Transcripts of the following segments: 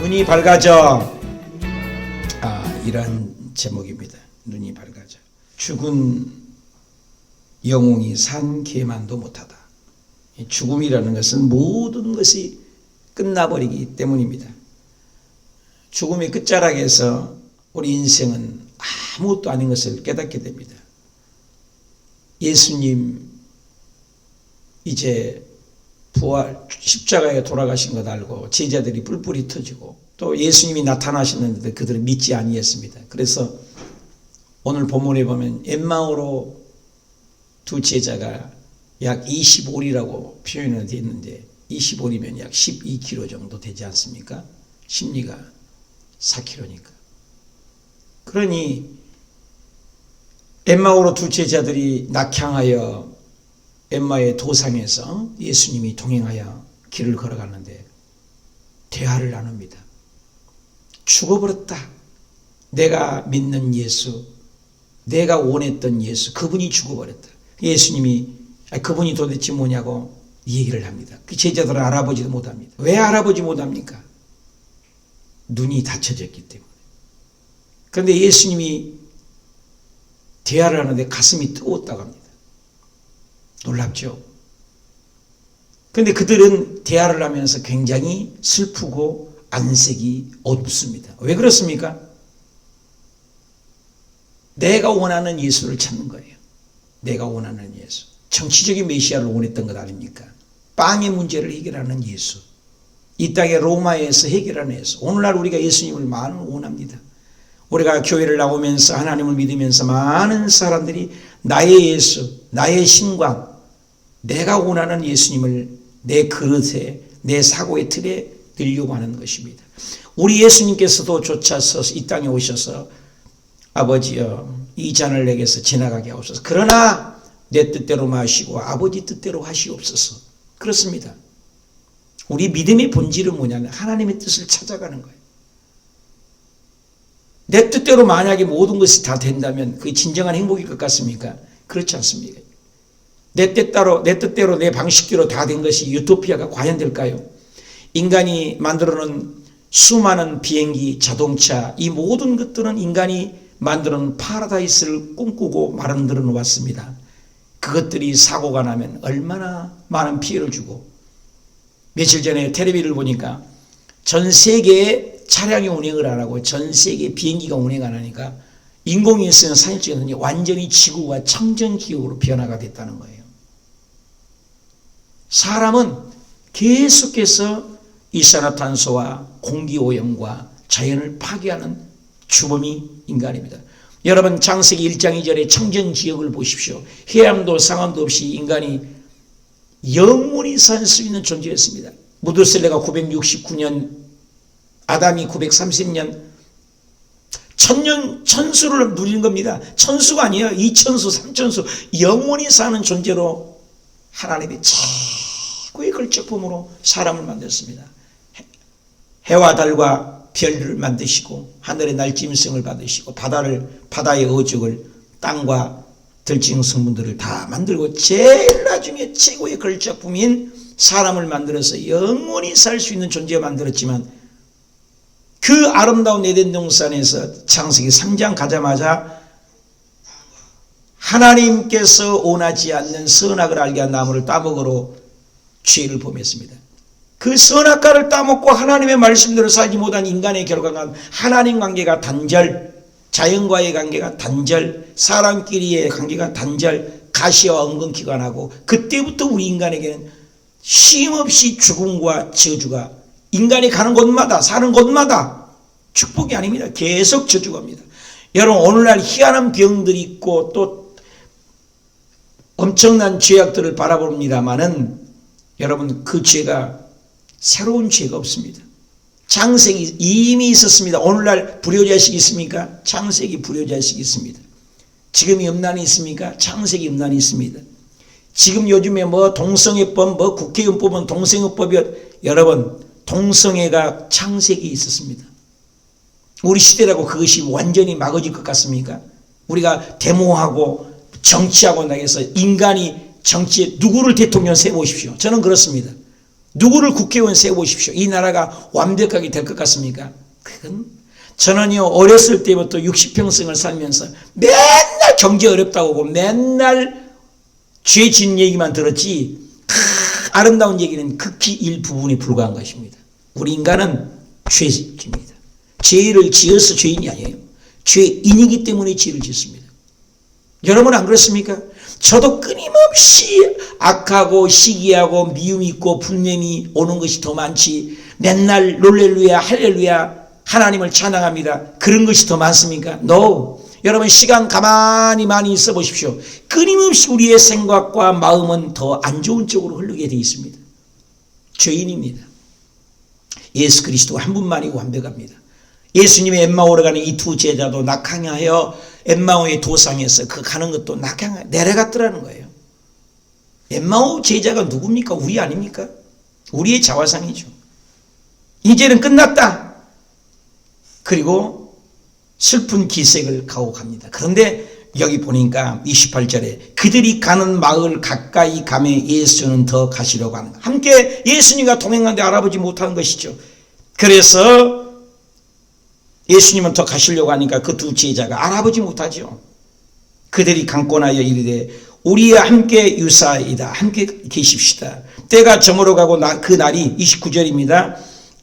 눈이 밝아져. 이런 제목입니다. 눈이 밝아져. 죽은 영웅이 산 계만도 못하다. 죽음이라는 것은 모든 것이 끝나버리기 때문입니다. 죽음의 끝자락에서 우리 인생은 아무것도 아닌 것을 깨닫게 됩니다. 예수님 이제 부활 십자가에 돌아가신 것 알고 제자들이 뿔뿔이 터지고 또 예수님이 나타나셨는데 그들은 믿지 아니했습니다. 그래서 오늘 본문에 보면 엠마오로 두 제자가 약 25리라고 표현이 되어 있는데 25리면 약 12km 정도 되지 않습니까? 심리가 4km니까. 그러니 엠마오로 두 제자들이 낙향하여 엠마의 도상에서 예수님이 동행하여 길을 걸어가는데 대화를 나눕니다. 죽어버렸다. 내가 믿는 예수, 내가 원했던 예수, 그분이 죽어버렸다. 예수님이 그분이 도대체 뭐냐고 얘기를 합니다. 그 제자들은 알아보지도 못합니다. 왜 알아보지 못합니까? 눈이 닫혀졌기 때문에. 그런데 예수님이 대화를 하는데 가슴이 뜨거웠다고 합니다. 놀랍죠? 그런데 그들은 대화를 하면서 굉장히 슬프고 안색이 어둡습니다. 왜 그렇습니까? 내가 원하는 예수를 찾는 거예요. 내가 원하는 예수. 정치적인 메시아를 원했던 것 아닙니까? 빵의 문제를 해결하는 예수. 이 땅의 로마에서 해결하는 예수. 오늘날 우리가 예수님을 많이 원합니다. 우리가 교회를 나오면서 하나님을 믿으면서 많은 사람들이 나의 예수, 나의 신광, 내가 원하는 예수님을 내 그릇에, 내 사고의 틀에 넣으려고 하는 것입니다. 우리 예수님께서도 쫓아서 이 땅에 오셔서 아버지여 이 잔을 내게서 지나가게 하옵소서. 그러나 내 뜻대로 마시고 아버지 뜻대로 하시옵소서. 그렇습니다. 우리 믿음의 본질은 뭐냐면 하나님의 뜻을 찾아가는 거예요. 내 뜻대로 만약에 모든 것이 다 된다면 그게 진정한 행복일 것 같습니까? 그렇지 않습니다. 내 뜻대로 내 방식대로 다 된 것이 유토피아가 과연 될까요? 인간이 만들어놓은 수많은 비행기, 자동차, 이 모든 것들은 인간이 만들어놓은 파라다이스를 꿈꾸고 만들어 놓았습니다. 그것들이 사고가 나면 얼마나 많은 피해를 주고, 며칠 전에 텔레비를 보니까 전 세계에 차량이 운행을 안 하고 전 세계 비행기가 운행 안 하니까 인공위성에서 사진 찍었더니 완전히 지구가 청정지역으로 변화가 됐다는 거예요. 사람은 계속해서 이산화탄소와 공기오염과 자연을 파괴하는 주범이 인간입니다. 여러분 창세기 1장 2절의 청정지역을 보십시오. 해양도 상암도 없이 인간이 영원히 살 수 있는 존재였습니다. 무드셀레가 969년, 아담이 930년, 천수를 누리는 겁니다. 천수가 아니에요. 2천수, 3천수, 영원히 사는 존재로 하나님이 최고의 걸작품으로 사람을 만들었습니다. 해와 달과 별을 만드시고 하늘의 날짐승을 받으시고 바다의 어족을 땅과 들짐승 성분들을 다 만들고 제일 나중에 최고의 걸작품인 사람을 만들어서 영원히 살 수 있는 존재가 만들었지만 그 아름다운 에덴 동산에서 창세기 3장 가자마자 하나님께서 원하지 않는 선악을 알게 한 나무를 따먹으러 죄를 범했습니다. 그 선악과를 따먹고 하나님의 말씀대로 살지 못한 인간의 결과가 하나님 관계가 단절, 자연과의 관계가 단절, 사람끼리의 관계가 단절, 가시와 은근키가 나고 그때부터 우리 인간에게는 쉼없이 죽음과 저주가 인간이 가는 곳마다 사는 곳마다 축복이 아닙니다. 계속 저주가 옵니다. 여러분 오늘날 희한한 병들이 있고 또 엄청난 죄악들을 바라봅니다마는 여러분 그 죄가 새로운 죄가 없습니다. 창세기 이미 있었습니다. 오늘날 불효자식이 있습니까? 창세기 불효자식이 있습니다. 지금 음란이 있습니까? 창세기 음란이 있습니다. 지금 요즘에 동성애법, 국회의원법은 동성애법이 여러분 동성애가 창세기 있었습니다. 우리 시대라고 그것이 완전히 막아질 것 같습니까? 우리가 데모하고 정치하고 나해서 인간이 정치에 누구를 대통령 세워보십시오. 저는 그렇습니다. 누구를 국회의원 세워보십시오. 이 나라가 완벽하게 될 것 같습니까? 그건 저는요 어렸을 때부터 60평생을 살면서 맨날 경제 어렵다고 하고 맨날 죄 짓는 얘기만 들었지 아름다운 얘기는 극히 일부분에 불과한 것입니다. 우리 인간은 죄입니다. 죄를 지어서 죄인이 아니에요. 죄인이기 때문에 죄를 짓습니다. 여러분 안 그렇습니까? 저도 끊임없이 악하고 시기하고 미움 있고 분냄이 오는 것이 더 많지 맨날 롤렐루야 할렐루야 하나님을 찬양합니다. 그런 것이 더 많습니까? No. 여러분 시간 가만히 많이 있어 보십시오. 끊임없이 우리의 생각과 마음은 더 안 좋은 쪽으로 흐르게 되어 있습니다. 죄인입니다. 예수 그리스도 한 분만이 완벽합니다. 예수님의 엠마오로 가는 이 두 제자도 낙항하여 엠마오의 도상에서 그 가는 것도 낙항하여 내려갔더라는 거예요. 엠마오 제자가 누굽니까? 우리 아닙니까? 우리의 자화상이죠. 이제는 끝났다. 그리고 슬픈 기색을 가고 갑니다. 그런데 여기 보니까 28절에 그들이 가는 마을 가까이 가매 예수는 더 가시려고 하는 거예요. 함께 예수님과 동행하는데 알아보지 못하는 것이죠. 그래서 예수님은 더 가시려고 하니까 그 두 제자가 알아보지 못하죠. 그들이 강권하여 이르되 우리와 함께 유사이다. 함께 계십시다. 때가 저물어 가고 그 날이 29절입니다.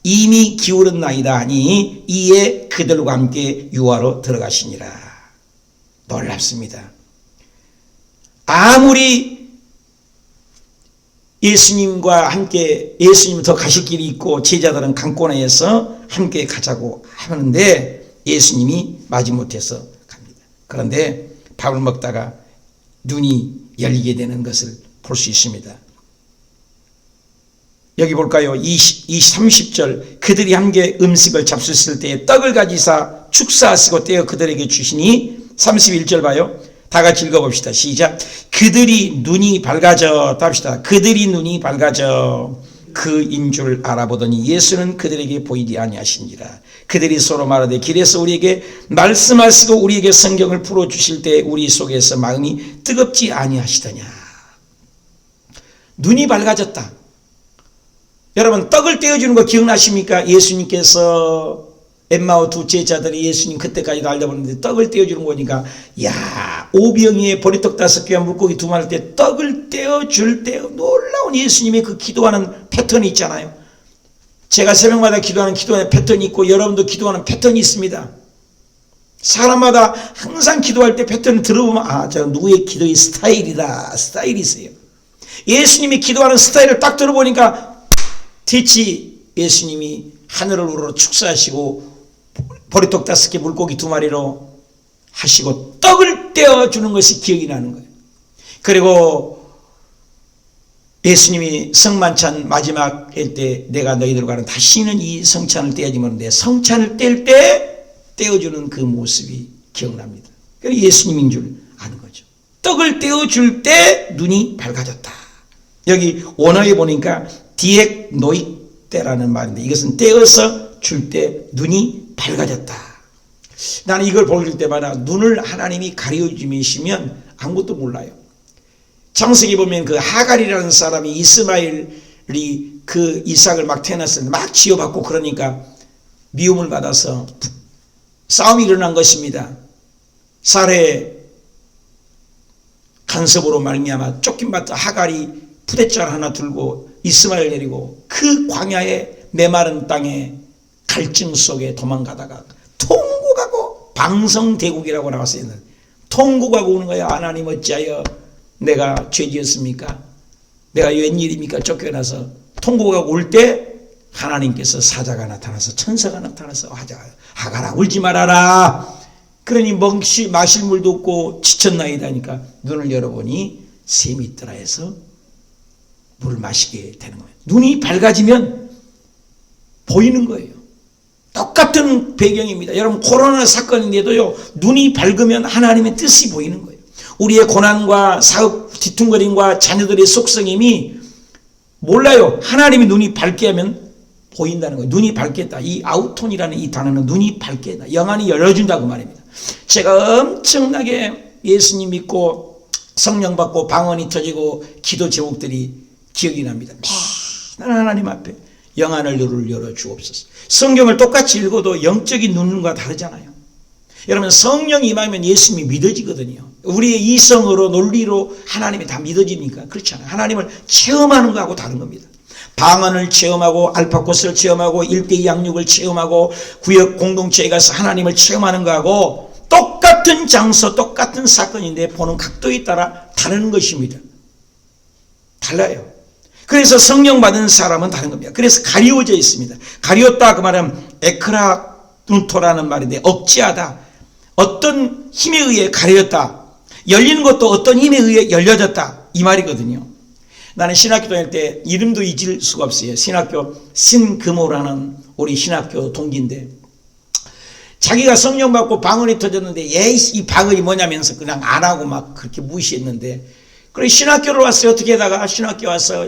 이미 기울은 나이다 하니 이에 그들과 함께 유화로 들어가시니라. 놀랍습니다. 아무리 예수님과 함께 예수님 더 가실 길이 있고 제자들은 강권하여서 함께 가자고 하는데 예수님이 마지못해서 갑니다. 그런데 밥을 먹다가 눈이 열리게 되는 것을 볼 수 있습니다. 여기 볼까요? 30절 그들이 함께 음식을 잡수실 때에 떡을 가지사 축사하시고 떼어 그들에게 주시니 31절 봐요. 다 같이 읽어봅시다. 시작. 그들이 눈이 밝아져 합시다. 그들이 눈이 밝아져 그인 줄 알아보더니 예수는 그들에게 보이지 아니하시니라. 그들이 서로 말하되 길에서 우리에게 말씀하시고 우리에게 성경을 풀어주실 때 우리 속에서 마음이 뜨겁지 아니하시더냐. 눈이 밝아졌다. 여러분 떡을 떼어주는 거 기억나십니까? 예수님께서 엠마오 두 제자들이 예수님 그때까지도 알려보는데 떡을 떼어주는 거니까 야 오병이에 보리떡 5개와 물고기 2마리 때 떡을 떼어줄 때 놀라운 예수님의 그 기도하는 패턴이 있잖아요. 제가 새벽마다 기도하는 기도의 패턴이 있고 여러분도 기도하는 패턴이 있습니다. 사람마다 항상 기도할 때 패턴을 들어보면 아 저 누구의 기도의 스타일이다 스타일이 있어요. 예수님이 기도하는 스타일을 딱 들어보니까 대치 예수님이 하늘을 우러러 축사하시고 보리떡 5개 물고기 2마리로 하시고 떡을 떼어주는 것이 기억이 나는 거예요. 그리고 예수님이 성만찬 마지막일 때 내가 너희들과는 다시는 이 성찬을 떼어지 못하는데 성찬을 뗄 때 떼어주는 그 모습이 기억납니다. 그래서 예수님인 줄 아는 거죠. 떡을 떼어줄 때 눈이 밝아졌다. 여기 원어에 보니까 디엑 노이때라는 말인데 이것은 떼어서 줄 때 눈이 밝아졌다. 나는 이걸 볼 때마다 눈을 하나님이 가려주시면 아무것도 몰라요. 창세기 보면 그 하갈이라는 사람이 이스마엘이 그 이삭을 막 태어났을 때 막 지어받고 그러니까 미움을 받아서 싸움이 일어난 것입니다. 사례 간섭으로 말미암아 쫓김받던 하갈이 푸대잔 하나 들고 이스마엘 내리고 그 광야의 메마른 땅에 갈증 속에 도망가다가 통곡하고 방성대국이라고 나왔어요. 통곡하고 오는 거야. 하나님 어찌하여 내가 죄지었습니까? 내가 웬일입니까? 쫓겨나서 통곡하고 올 때 하나님께서 사자가 나타나서 천사가 나타나서 하갈아 울지 말아라. 그러니 마실 물도 없고 지쳤나이다 하니까 눈을 열어보니 샘이 있더라 해서 물을 마시게 되는 거예요. 눈이 밝아지면 보이는 거예요. 똑같은 배경입니다. 여러분 코로나 사건인데도요 눈이 밝으면 하나님의 뜻이 보이는 거예요. 우리의 고난과 사업 뒤퉁거림과 자녀들의 속성임이 몰라요. 하나님이 눈이 밝게 하면 보인다는 거예요. 눈이 밝겠다. 이 아우톤이라는 이 단어는 눈이 밝게 한다. 영안이 열어준다고 말입니다. 제가 엄청나게 예수님 믿고 성령 받고 방언이 터지고 기도 제목들이 기억이 납니다. 하나님 앞에 영안을 열어 주옵소서. 성경을 똑같이 읽어도 영적인 눈과 다르잖아요. 여러분, 성령 임하면 예수님이 믿어지거든요. 우리의 이성으로 논리로 하나님이 다 믿어집니까? 그렇지 않아요. 하나님을 체험하는 거하고 다른 겁니다. 방언을 체험하고 알파고스를 체험하고 1:2 양육을 체험하고 구역 공동체에 가서 하나님을 체험하는 거하고 똑같은 장소 똑같은 사건인데 보는 각도에 따라 다른 것입니다. 달라요. 그래서 성령 받은 사람은 다른 겁니다. 그래서 가리워져 있습니다. 가리웠다 그 말은 에크라눈토라는 말인데 억제하다. 어떤 힘에 의해 가려졌다. 열리는 것도 어떤 힘에 의해 열려졌다. 이 말이거든요. 나는 신학교 다닐 때 이름도 잊을 수가 없어요. 신학교 신금호라는 우리 신학교 동기인데 자기가 성령 받고 방언이 터졌는데 이 방언이 뭐냐면서 그냥 안 하고 막 그렇게 무시했는데 그래 신학교를 왔어요. 어떻게 하다가 신학교 와서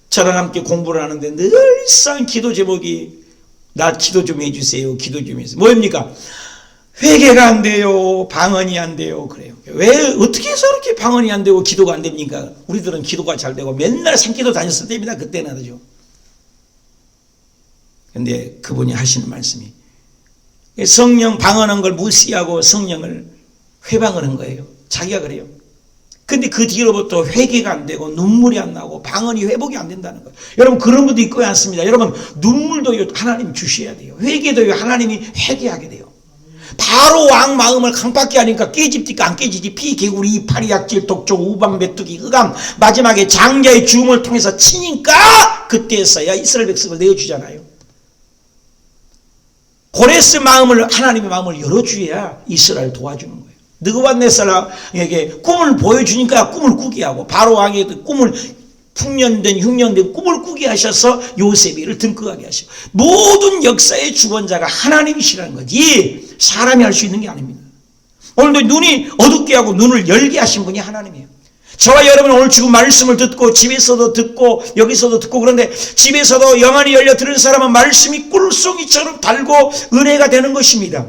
저랑 함께 공부를 하는데 늘상 기도 제목이 나 기도 좀 해주세요. 기도 좀 해주세요. 뭐입니까? 회개가 안 돼요. 방언이 안 돼요. 그래요. 왜 어떻게 해서 그렇게 방언이 안 되고 기도가 안 됩니까? 우리들은 기도가 잘 되고 맨날 산기도 다녔을 때입니다. 그때는 하죠. 근데 그분이 하시는 말씀이 성령 방언한 걸 무시하고 성령을 회방을 한 거예요. 자기가 그래요. 근데 그 뒤로부터 회개가 안 되고 눈물이 안 나고 방언이 회복이 안 된다는 거예요. 여러분 그런 분도 있고요 않습니다. 여러분 눈물도요 하나님 주셔야 돼요. 회개도요 하나님이 회개하게 돼요. 바로 왕 마음을 강박게 하니까 깨집니까? 안 깨지지. 피, 개구리, 파리, 약질, 독종, 우방, 메뚜기, 흑암 마지막에 장자의 죽음을 통해서 치니까 그때서야 이스라엘 백성을 내어주잖아요. 고레스 마음을 하나님의 마음을 열어줘야 이스라엘 도와주는 거예요. 느부갓네살에게 꿈을 보여주니까 꿈을 꾸게 하고 바로 왕의 꿈을 흉년된 꿈을 꾸게 하셔서 요셉이를 등극하게 하시고 모든 역사의 주권자가 하나님이시라는 거지 사람이 할 수 있는 게 아닙니다. 오늘도 눈이 어둡게 하고 눈을 열게 하신 분이 하나님이에요. 저와 여러분 오늘 지금 말씀을 듣고 집에서도 듣고 여기서도 듣고 그런데 집에서도 영안이 열려 들은 사람은 말씀이 꿀송이처럼 달고 은혜가 되는 것입니다.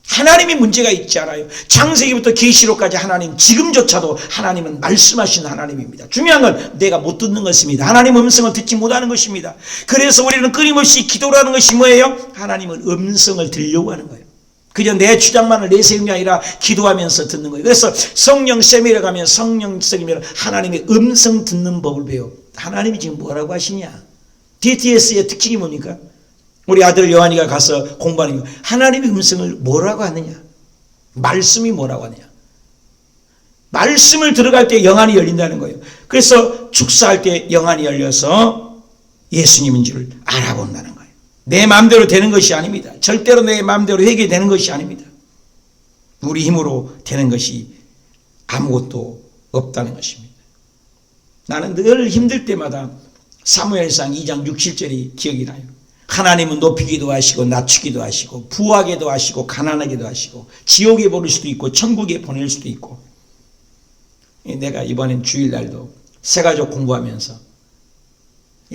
하나님이 문제가 있지 않아요. 창세기부터 계시록까지 하나님 지금조차도 하나님은 말씀하시는 하나님입니다. 중요한 건 내가 못 듣는 것입니다. 하나님 음성을 듣지 못하는 것입니다. 그래서 우리는 끊임없이 기도라는 것이 뭐예요? 하나님은 음성을 들려고 하는 거예요. 그저 내 주장만을 내세우는 게 아니라 기도하면서 듣는 거예요. 그래서 성령 세미를 가면 성령 세미를 하나님의 음성 듣는 법을 배워. 하나님이 지금 뭐라고 하시냐? DTS의 특징이 뭡니까? 우리 아들 요한이가 가서 공부하는 거 하나님의 음성을 뭐라고 하느냐? 말씀이 뭐라고 하느냐? 말씀을 들어갈 때 영안이 열린다는 거예요. 그래서 축사할 때 영안이 열려서 예수님인 줄 알아본다는 거예요. 내 마음대로 되는 것이 아닙니다. 절대로 내 마음대로 회개되는 것이 아닙니다. 우리 힘으로 되는 것이 아무것도 없다는 것입니다. 나는 늘 힘들 때마다 사무엘상 2장 6, 7절이 기억이 나요. 하나님은 높이기도 하시고 낮추기도 하시고 부하게도 하시고 가난하게도 하시고 지옥에 보낼 수도 있고 천국에 보낼 수도 있고 내가 이번엔 주일날도 새가족 공부하면서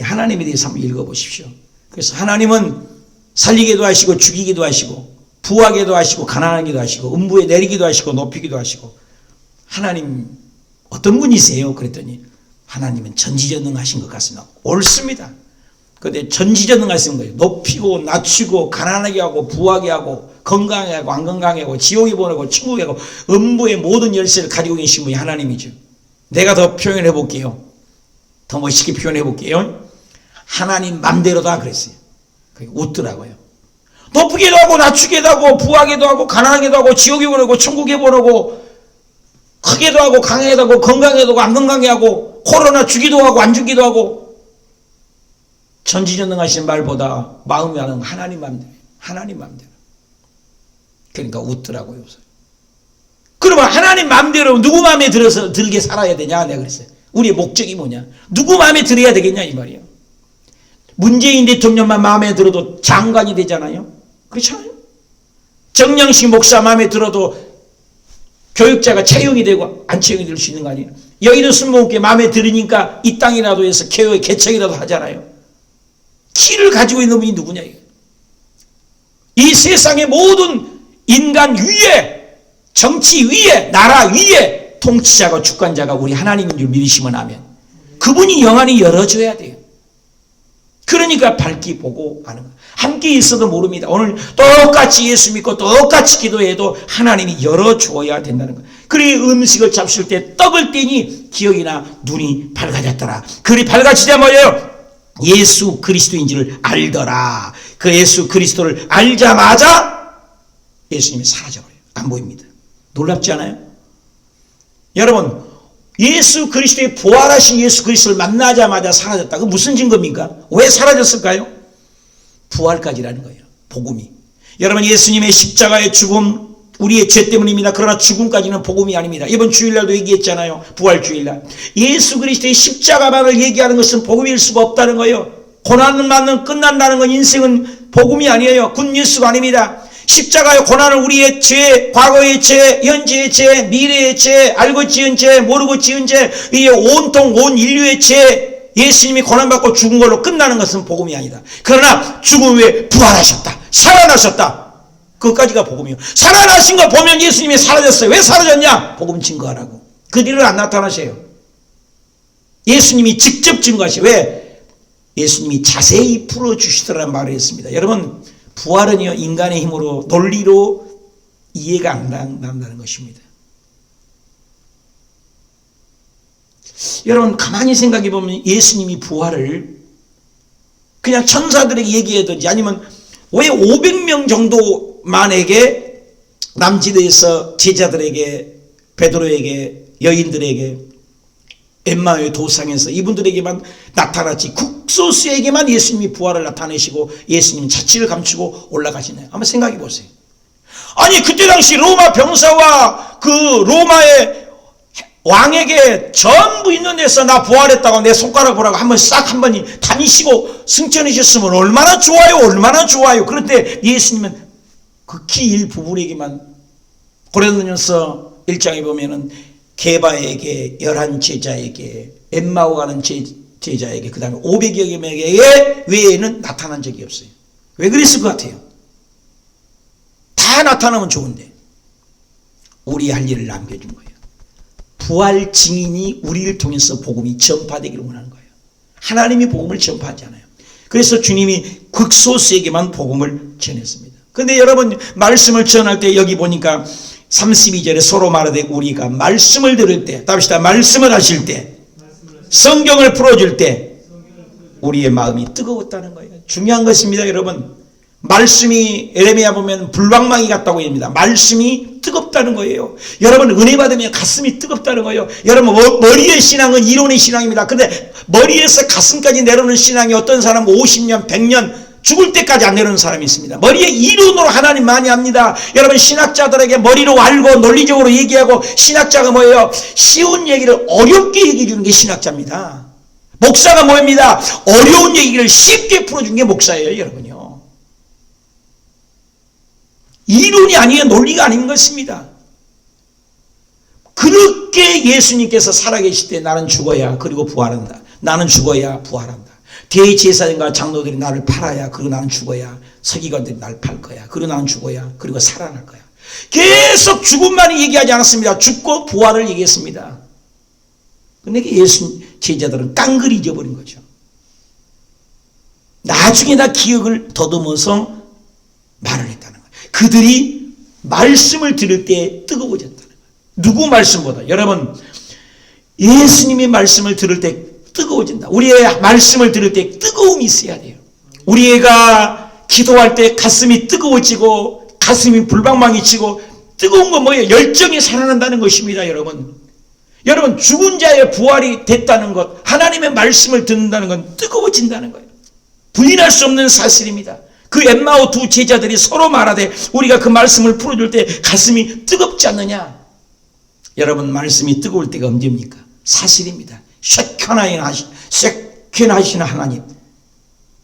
하나님에 대해서 한번 읽어보십시오. 그래서 하나님은 살리기도 하시고 죽이기도 하시고 부하게도 하시고 가난하게도 하시고 음부에 내리기도 하시고 높이기도 하시고 하나님 어떤 분이세요? 그랬더니 하나님은 전지전능하신 것 같습니다. 옳습니다. 그런데 전지전능하신 거예요. 높이고 낮추고 가난하게 하고 부하게 하고 건강하게 하고 안 건강하게 하고 지옥에 보내고 천국에 가고 음부의 모든 열쇠를 가지고 계신 분이 하나님이죠. 내가 더 표현해 볼게요. 더 멋있게 표현해 볼게요. 하나님 맘대로다 그랬어요. 웃더라고요. 높이기도 하고 낮추기도 하고 부하게도 하고 가난하게도 하고 지옥에 보내고 천국에 보내고 크게도 하고 강하게도 하고 건강하게도 하고 안 건강하게 하고 코로나 주기도 하고 안 주기도 하고 전지전능하신 말보다 마음이 하는 하나님 맘대로 하나님 맘대로 그러니까 웃더라고요. 그러면 하나님 맘대로 누구 마음에 들게 살아야 되냐 내가 그랬어요. 우리의 목적이 뭐냐 누구 마음에 들어야 되겠냐 이 말이에요. 문재인 대통령만 마음에 들어도 장관이 되잖아요. 그렇잖아요. 정영식 목사 마음에 들어도 교육자가 채용이 되고 안 채용이 될 수 있는 거 아니에요. 여의도 순복음교회 마음에 들으니까 이 땅이라도 해서 개척이라도 하잖아요. 키를 가지고 있는 분이 누구냐 이거. 이 세상의 모든 인간 위에 정치 위에 나라 위에 통치자가 주권자가 우리 하나님인 줄 믿으시면 하면 그 그분이 영안이 열어줘야 돼요. 그러니까 밝게 보고 아는 거예요. 함께 있어도 모릅니다. 오늘 똑같이 예수 믿고 똑같이 기도해도 하나님이 열어줘야 된다는 거예요. 그리 음식을 잡술 때 떡을 떼니 기억이나 눈이 밝아졌더라. 그리 밝아지자 뭐예요? 예수 그리스도인지를 알더라. 그 예수 그리스도를 알자마자 예수님이 사라져버려요. 안 보입니다. 놀랍지 않아요? 여러분, 예수 그리스도의 부활하신 예수 그리스도를 만나자마자 사라졌다. 그 무슨 증거입니까? 왜 사라졌을까요? 부활까지라는 거예요. 복음이. 여러분, 예수님의 십자가의 죽음 우리의 죄 때문입니다. 그러나 죽음까지는 복음이 아닙니다. 이번 주일날도 얘기했잖아요. 부활 주일날. 예수 그리스도의 십자가만을 얘기하는 것은 복음일 수가 없다는 거예요. 고난만은 끝난다는 건 인생은 복음이 아니에요. 굿뉴스가 아닙니다. 십자가의 고난을 우리의 죄, 과거의 죄, 현재의 죄, 미래의 죄, 알고 지은 죄, 모르고 지은 죄, 이 온통 온 인류의 죄, 예수님이 고난받고 죽은 걸로 끝나는 것은 복음이 아니다. 그러나 죽음 후에 부활하셨다. 살아나셨다. 그것까지가 복음이에요. 살아나신 거 보면 예수님이 사라졌어요. 왜 사라졌냐? 복음 증거하라고. 그 뒤로 안 나타나셔요. 예수님이 직접 증거하셔요. 왜? 예수님이 자세히 풀어주시더라는 말을 했습니다. 여러분, 부활은요, 인간의 힘으로, 논리로 이해가 안 난다는 것입니다. 여러분, 가만히 생각해 보면 예수님이 부활을 그냥 천사들에게 얘기하든지 아니면 왜 500명 정도만에게 남지대에서 제자들에게, 베드로에게, 여인들에게, 엠마오의 도상에서 이분들에게만 나타났지 국소수에게만 예수님이 부활을 나타내시고 예수님 자취를 감추고 올라가시나요? 한번 생각해 보세요. 아니, 그때 당시 로마 병사와 그 로마의 왕에게 전부 있는 데서 나 부활했다고 내 손가락 보라고 한번 다니시고 승천해 주셨으면 얼마나 좋아요. 얼마나 좋아요. 그런데 예수님은 극히 일부분에게만, 고린도전서 1장에 보면은 게바에게, 11 제자에게, 엠마오 가는 제자에게, 그 다음에 500여 명에게 외에는 나타난 적이 없어요. 왜 그랬을 것 같아요? 다 나타나면 좋은데 우리 할 일을 남겨준 거예요. 부활 증인이 우리를 통해서 복음이 전파되기를 원하는 거예요. 하나님이 복음을 전파하지 않아요. 그래서 주님이 극소수에게만 복음을 전했습니다. 그런데 여러분, 말씀을 전할 때 여기 보니까 32절에 서로 말하되 우리가 말씀을 들을 때, 답시다. 말씀을 하실 때, 성경을 풀어줄 때 우리의 마음이 뜨거웠다는 거예요. 중요한 것입니다. 여러분, 말씀이 에레미야 보면 불방망이 같다고 합니다. 말씀이 뜨겁다는 거예요. 여러분, 은혜 받으면 가슴이 뜨겁다는 거예요. 여러분, 머리의 신앙은 이론의 신앙입니다. 근데 머리에서 가슴까지 내려오는 신앙이 어떤 사람은 50년, 100년 죽을 때까지 안 내려오는 사람이 있습니다. 머리에 이론으로 하나님 많이 합니다. 여러분, 신학자들에게 머리로 알고 논리적으로 얘기하고, 신학자가 뭐예요? 쉬운 얘기를 어렵게 얘기해 주는 게 신학자입니다. 목사가 뭐입니다? 어려운 얘기를 쉽게 풀어주는 게 목사예요. 여러분요, 이론이 아니에요. 논리가 아닌 것입니다. 그렇게 예수님께서 살아계실 때 나는 죽어야 그리고 부활한다. 나는 죽어야 부활한다. 대제사장과 장로들이 나를 팔아야 그리고 나는 죽어야, 서기관들이 나를 팔 거야. 그리고 나는 죽어야 그리고 살아날 거야. 계속 죽음만이 얘기하지 않았습니다. 죽고 부활을 얘기했습니다. 그런데 예수 제자들은 깡그리 잊어버린 거죠. 나중에 다 기억을 더듬어서 말을 했다는 거예요. 그들이 말씀을 들을 때 뜨거워졌다는 거예요. 누구 말씀보다? 여러분, 예수님의 말씀을 들을 때 뜨거워진다. 우리의 말씀을 들을 때 뜨거움이 있어야 돼요. 우리가 기도할 때 가슴이 뜨거워지고 가슴이 불방망이 치고, 뜨거운 건 뭐예요? 열정이 살아난다는 것입니다. 여러분, 죽은 자의 부활이 됐다는 것, 하나님의 말씀을 듣는다는 건 뜨거워진다는 거예요. 부인할 수 없는 사실입니다. 그 엠마오 두 제자들이 서로 말하되 우리가 그 말씀을 풀어줄 때 가슴이 뜨겁지 않느냐? 여러분, 말씀이 뜨거울 때가 언제입니까? 사실입니다. 쉐켄하시는 하나님,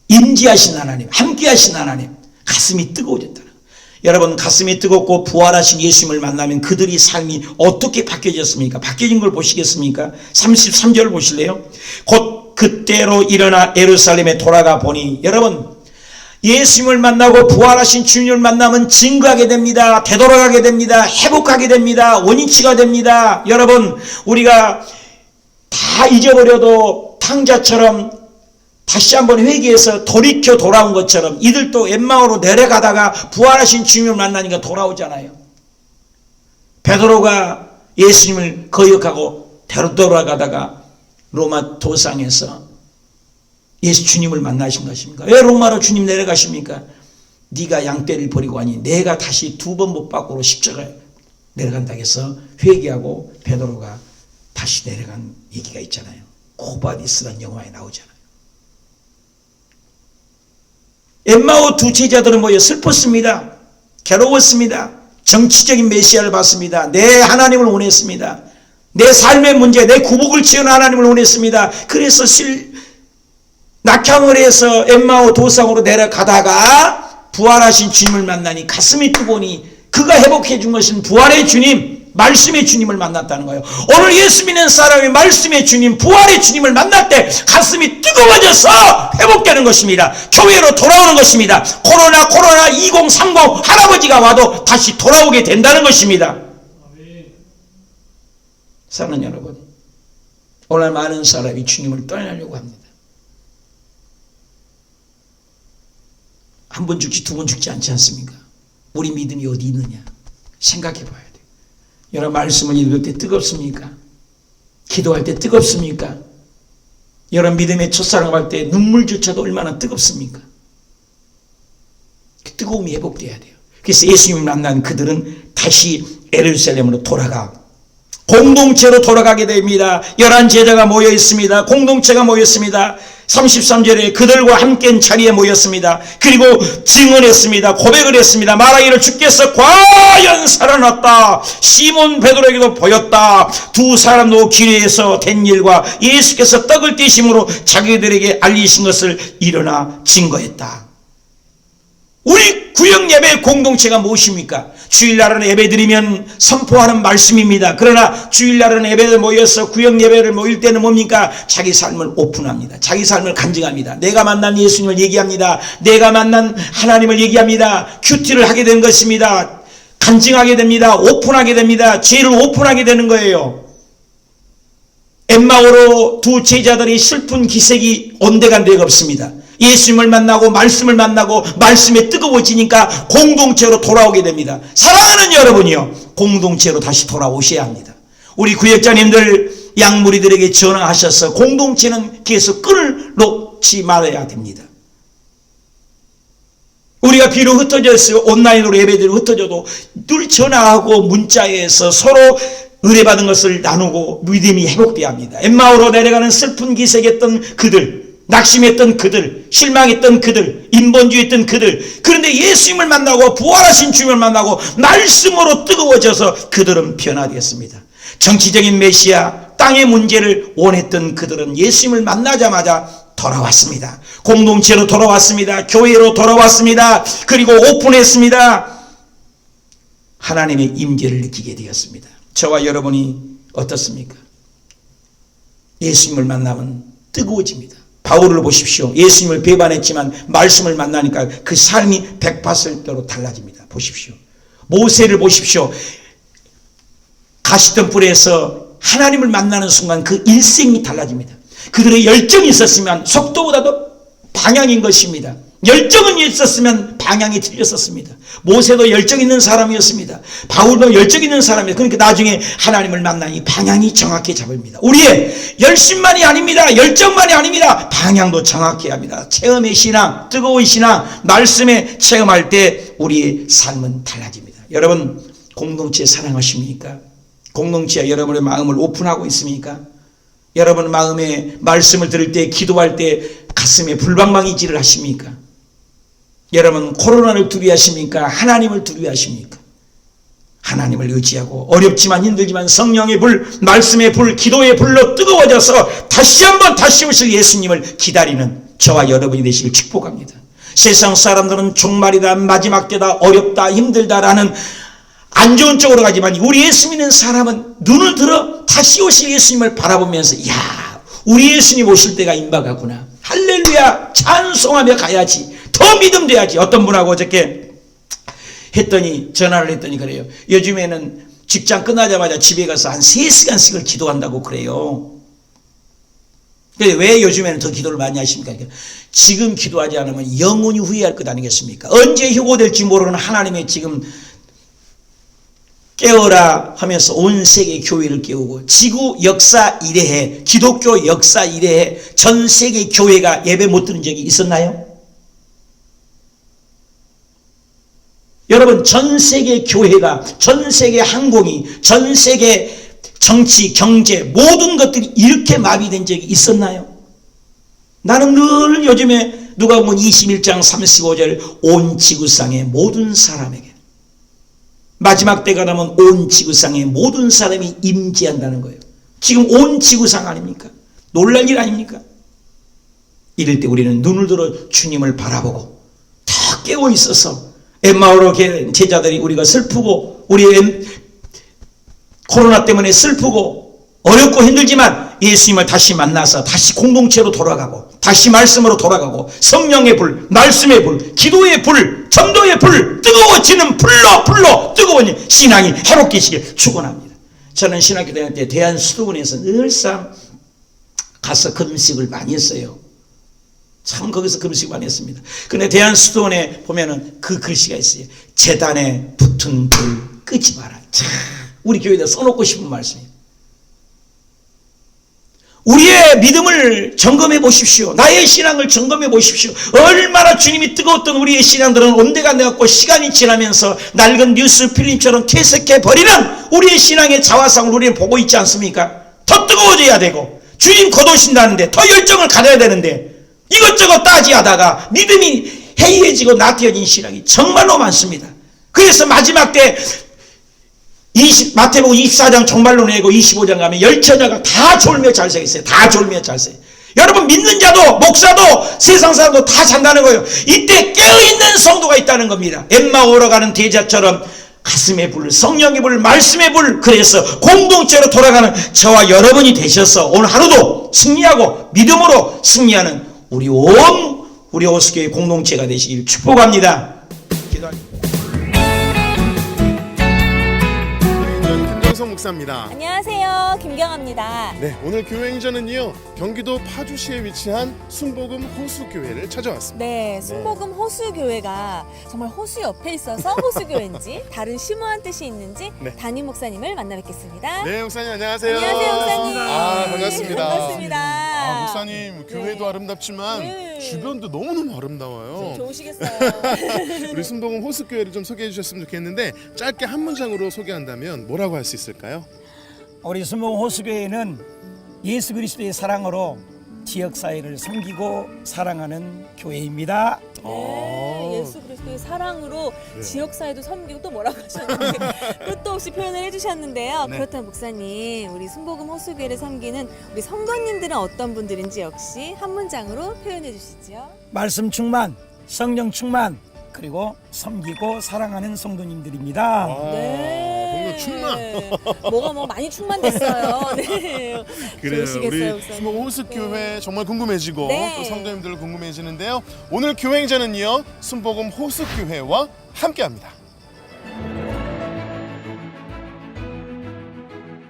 임재하신 하나님, 함께하신 하나님, 가슴이 뜨거워졌다. 여러분, 가슴이 뜨겁고 부활하신 예수님을 만나면 그들이 삶이 어떻게 바뀌어졌습니까? 바뀌어진 걸 보시겠습니까? 33절 보실래요? 곧 그때로 일어나 예루살렘에 돌아가 보니, 여러분, 예수님을 만나고 부활하신 주님을 만나면 증거하게 됩니다. 되돌아가게 됩니다. 회복하게 됩니다. 원위치가 됩니다. 여러분, 우리가 다 잊어버려도, 탕자처럼 다시 한번 회개해서 돌이켜 돌아온 것처럼 이들도 엠마오로 내려가다가 부활하신 주님을 만나니까 돌아오잖아요. 베드로가 예수님을 거역하고 돌아가다가 로마 도상에서 예수 주님을 만나신 것입니까? 왜 로마로 주님 내려가십니까? 네가 양떼를 버리고 하니 내가 다시 2번 못 박고로 십자가에 내려간다고 해서 회개하고 베드로가 다시 내려간 얘기가 있잖아요. 코바디스라는 영화에 나오잖아요. 엠마오 두 제자들은 뭐예요? 슬펐습니다. 괴로웠습니다. 정치적인 메시아를 봤습니다. 내 하나님을 원했습니다. 내 삶의 문제, 내 구복을 지은 하나님을 원했습니다. 그래서 낙향을 해서 엠마오 도상으로 내려가다가 부활하신 주님을 만나니 가슴이 뜨거우니 그가 회복해 준 것은 부활의 주님, 말씀의 주님을 만났다는 거예요. 오늘 예수 믿는 사람이 말씀의 주님, 부활의 주님을 만날 때 가슴이 뜨거워져서 회복되는 것입니다. 교회로 돌아오는 것입니다. 코로나 2030 할아버지가 와도 다시 돌아오게 된다는 것입니다. 사랑하는 여러분, 오늘 많은 사람이 주님을 떠나려고 합니다. 한 번 죽지 2번 죽지 않지 않습니까? 우리 믿음이 어디 있느냐 생각해 봐야 돼요. 여러분, 말씀을 읽을 때 뜨겁습니까? 기도할 때 뜨겁습니까? 여러분, 믿음의 첫사랑할 때 눈물조차도 얼마나 뜨겁습니까? 그 뜨거움이 회복돼야 돼요. 그래서 예수님을 만난 그들은 다시 예루살렘으로 돌아가 공동체로 돌아가게 됩니다. 11제자가 모여 있습니다. 공동체가 모였습니다. 33절에 그들과 함께 자리에 모였습니다. 그리고 증언했습니다. 고백을 했습니다. 말하기를 주께서 과연 살아났다. 시몬 베드로에게도 보였다. 두 사람도 길에서 된 일과 예수께서 떡을 떼심으로 자기들에게 알리신 것을 일어나 증거했다. 우리 구역 예배의 공동체가 무엇입니까? 주일날은 예배드리면 선포하는 말씀입니다. 그러나 주일날은 예배에 모여서 구역 예배를 모일 때는 뭡니까? 자기 삶을 오픈합니다. 자기 삶을 간증합니다. 내가 만난 예수님을 얘기합니다. 내가 만난 하나님을 얘기합니다. 큐티를 하게 된 것입니다. 간증하게 됩니다. 오픈하게 됩니다. 죄를 오픈하게 되는 거예요. 엠마오로 두 제자들이 슬픈 기색이 온데간데가 없습니다. 예수님을 만나고 말씀을 만나고 말씀에 뜨거워지니까 공동체로 돌아오게 됩니다. 사랑하는 여러분이요, 공동체로 다시 돌아오셔야 합니다. 우리 구역자님들 양무리들에게 전화하셔서 공동체는 계속 끈을 놓지 말아야 됩니다. 우리가 비록 흩어졌어요. 온라인으로 예배들이 흩어져도 늘 전화하고 문자에서 서로 의뢰받은 것을 나누고 믿음이 회복돼야 합니다. 엠마오로 내려가는 슬픈 기색했던 그들, 낙심했던 그들, 실망했던 그들, 인본주의했던 그들, 그런데 예수님을 만나고 부활하신 주님을 만나고 말씀으로 뜨거워져서 그들은 변화되었습니다. 정치적인 메시아, 땅의 문제를 원했던 그들은 예수님을 만나자마자 돌아왔습니다. 공동체로 돌아왔습니다. 교회로 돌아왔습니다. 그리고 오픈했습니다. 하나님의 임재를 느끼게 되었습니다. 저와 여러분이 어떻습니까? 예수님을 만나면 뜨거워집니다. 바울을 보십시오. 예수님을 배반했지만 말씀을 만나니까 그 삶이 180도로 달라집니다. 보십시오. 모세를 보십시오. 가시던 뿔에서 하나님을 만나는 순간 그 일생이 달라집니다. 그들의 열정이 있었으면 속도보다도 방향인 것입니다. 열정은 있었으면 방향이 틀렸었습니다. 모세도 열정 있는 사람이었습니다. 바울도 열정 있는 사람이었습니다. 그러니까 나중에 하나님을 만나니 방향이 정확히 잡힙니다. 우리의 열심만이 아닙니다. 열정만이 아닙니다. 방향도 정확해야 합니다. 체험의 신앙, 뜨거운 신앙, 말씀에 체험할 때 우리의 삶은 달라집니다. 여러분, 공동체 사랑하십니까? 공동체에 여러분의 마음을 오픈하고 있습니까? 여러분 마음에 말씀을 들을 때, 기도할 때 가슴에 불방망이질을 하십니까? 여러분 코로나를 두려워하십니까? 하나님을 두려워하십니까? 하나님을 의지하고 어렵지만 힘들지만 성령의 불, 말씀의 불, 기도의 불로 뜨거워져서 다시 한번 다시 오실 예수님을 기다리는 저와 여러분이 되시길 축복합니다. 세상 사람들은 종말이다, 마지막 때다, 어렵다, 힘들다라는 안 좋은 쪽으로 가지만 우리 예수 믿는 사람은 눈을 들어 다시 오실 예수님을 바라보면서 야, 우리 예수님 오실 때가 임박하구나. 할렐루야, 찬송하며 가야지. 더 믿음 돼야지. 어떤 분하고 어저께 했더니 전화를 했더니 그래요. 요즘에는 직장 끝나자마자 집에 가서 한 3시간씩을 기도한다고 그래요. 근데 왜 요즘에는 더 기도를 많이 하십니까? 지금 기도하지 않으면 영원히 후회할 것 아니겠습니까? 언제 휴고될지 모르는 하나님의 지금 깨어라 하면서 온 세계 교회를 깨우고 지구 역사 이래에 기독교 역사 이래에 전 세계 교회가 예배 못 드는 적이 있었나요? 여러분 전 세계 교회가 전 세계 항공이 전 세계 정치 경제 모든 것들이 이렇게 마비된 적이 있었나요? 나는 늘 요즘에 누가복음 21장 35절 온 지구상의 모든 사람에게 마지막 때가 되면 온 지구상의 모든 사람이 임재한다는 거예요. 지금 온 지구상 아닙니까? 놀랄 일 아닙니까? 이럴 때 우리는 눈을 들어 주님을 바라보고 다 깨어 있어서 엠마오로 제자들이 우리가 슬프고 우리 코로나 때문에 슬프고 어렵고 힘들지만 예수님을 다시 만나서 다시 공동체로 돌아가고 다시 말씀으로 돌아가고 성령의 불, 말씀의 불, 기도의 불, 전도의 불, 뜨거워지는 불로 뜨거운 신앙이 회복되시길 축원합니다. 저는 신학교 다닐 때 대한수도원에서 늘상 가서 금식을 많이 했어요. 참 거기서 금식 많이 했습니다. 근데 대한수도원에 보면은 그 글씨가 있어요. 재단에 붙은 불 끄지 마라. 참 우리 교회에다 써놓고 싶은 말씀이에요. 우리의 믿음을 점검해 보십시오. 나의 신앙을 점검해 보십시오. 얼마나 주님이 뜨거웠던 우리의 신앙들은 온데가 돼갖고 시간이 지나면서 낡은 뉴스 필름처럼 퇴색해 버리는 우리의 신앙의 자화상을 우리는 보고 있지 않습니까? 더 뜨거워져야 되고 주님 곧 오신다는데 더 열정을 가져야 되는데 이것저것 따지하다가 믿음이 해이해지고 나태해진 신앙이 정말로 많습니다. 그래서 마지막 때 마태복음 24장 종말론 내고 25장 가면 열처녀가 다 졸며 잘 서 있어요. 다 졸며 잘 서요. 여러분 믿는 자도 목사도 세상 사람도 다 잔다는 거예요. 이때 깨어있는 성도가 있다는 겁니다. 엠마오로 가는 대자처럼 가슴의 불, 성령의 불, 말씀의 불, 그래서 공동체로 돌아가는 저와 여러분이 되셔서 오늘 하루도 승리하고 믿음으로 승리하는 우리 호수교회 공동체가 되시길 축복합니다. 기도합니다. 목사입니다. 안녕하세요. 김경아입니다. 네, 오늘 교회 행전은요 경기도 파주시에 위치한 순복음 호수교회를 찾아왔습니다. 네, 순복음 호수교회가 정말 호수 옆에 있어서 호수교회인지 다른 심오한 뜻이 있는지 네. 담임 목사님을 만나 뵙겠습니다. 네, 목사님 안녕하세요. 안녕하세요, 목사님. 반갑습니다. 반갑습니다. 목사님 교회도 네. 아름답지만 네. 주변도 너무너무 아름다워요. 좋으시겠어요. 우리 순복음 호수교회를 좀 소개해 주셨으면 좋겠는데 짧게 한 문장으로 소개한다면 뭐라고 할 수 있을까요? 우리 순복음 호수교회는 예수 그리스도의 사랑으로 지역사회를 섬기고 사랑하는 교회입니다. 네, 예수 그리스도의 사랑으로 네. 지역사회도 섬기고 또 뭐라고 하셨는데 끝도 없이 표현을 해주셨는데요. 네. 그렇다면 목사님, 우리 순복음 호수교회를 섬기는 우리 성도님들은 어떤 분들인지 역시 한 문장으로 표현해 주시죠. 말씀 충만, 성령 충만, 그리고 섬기고 사랑하는 성도님들입니다. 뭔가 충만. 뭐가 뭐 많이 충만됐어요. 네. 그래요. 좋으시겠어요, 우리 목사님. 순복음 호수교회 정말 궁금해지고 네. 또 성도님들 궁금해지는데요. 오늘 교회 행전은요 순복음 호수교회와 함께합니다.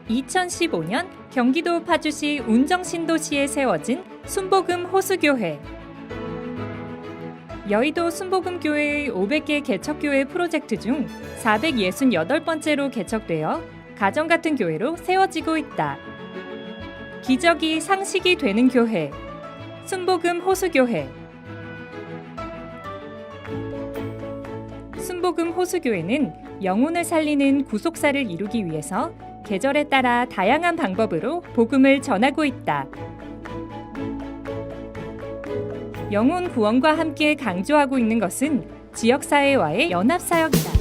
2015년 경기도 파주시 운정신도시에 세워진 순복음 호수교회. 여의도 순복음교회의 500개 개척교회 프로젝트 중 468번째로 개척되어 가정같은 교회로 세워지고 있다. 기적이 상식이 되는 교회, 순복음 호수교회. 순복음 호수교회는 영혼을 살리는 구속사를 이루기 위해서 계절에 따라 다양한 방법으로 복음을 전하고 있다. 영혼 구원과 함께 강조하고 있는 것은 지역사회와의 연합사역이다.